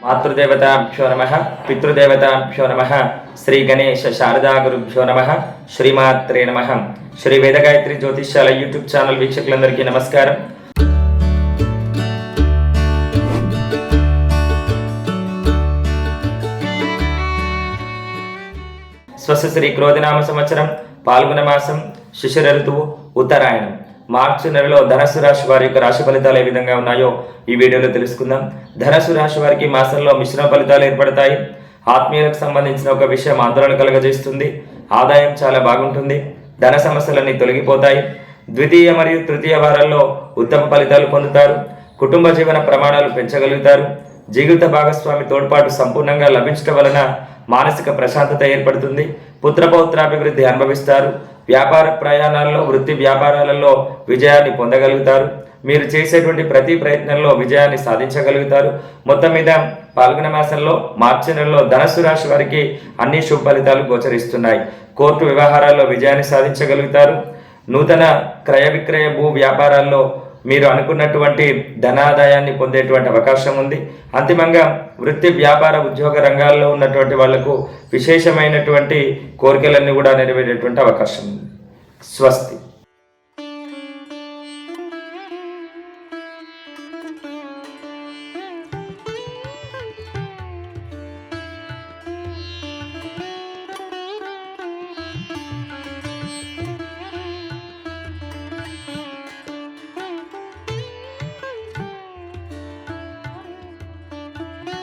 మాతృదేవతాభ్యో నమః, పితృదేవతాభ్యో నమః, శ్రీ గణేశ శారదా గురుభ్యో నమః, శ్రీమాత్రే నమః. శ్రీ వేదగాయత్రి జ్యోతిష్యాల యూట్యూబ్ ఛానల్ వీక్షకులందరికీ నమస్కారం. స్వస్తి శ్రీ క్రోధినామ సంవత్సరం పాల్గొన మాసం శిశిర ఋతువు ఉత్తరాయణం మార్చి నెలలో ధనస్సు రాశి వారి యొక్క రాశి ఫలితాలు ఏ విధంగా ఉన్నాయో ఈ వీడియోలో తెలుసుకుందాం. ధనస్సు రాశి వారికి మాసంలో మిశ్రమ ఫలితాలు ఏర్పడతాయి. ఆత్మీయులకు సంబంధించిన ఒక విషయం ఆందోళన కలగజేస్తుంది. ఆదాయం చాలా బాగుంటుంది. ధన సమస్యలన్నీ తొలగిపోతాయి. ద్వితీయ మరియు తృతీయ వారాల్లో ఉత్తమ ఫలితాలు పొందుతారు. కుటుంబ జీవన ప్రమాణాలు పెంచగలుగుతారు. జీవిత భాగస్వామి తోడ్పాటు సంపూర్ణంగా లభించడం వలన మానసిక ప్రశాంతత ఏర్పడుతుంది. పుత్రపౌత్రాభివృద్ధి అనుభవిస్తారు. వ్యాపార ప్రయాణాల్లో వృత్తి వ్యాపారాలలో విజయాన్ని పొందగలుగుతారు. మీరు చేసేటువంటి ప్రతి ప్రయత్నంలో విజయాన్ని సాధించగలుగుతారు. మొత్తం మీద పాల్గొన మాసంలో మార్చి నెలలో ధనస్సు రాశి వారికి అన్ని శుభ ఫలితాలు గోచరిస్తున్నాయి. కోర్టు వ్యవహారాల్లో విజయాన్ని సాధించగలుగుతారు. నూతన క్రయ విక్రయ భూ వ్యాపారాల్లో మీరు అనుకున్నటువంటి ధనాదాయాన్ని పొందేటువంటి అవకాశం ఉంది. అంతిమంగా వృత్తి వ్యాపార ఉద్యోగ రంగాల్లో ఉన్నటువంటి వాళ్లకు విశేషమైనటువంటి కోరికలన్నీ కూడా నెరవేరేటువంటి అవకాశం ఉంది. స్వస్తి.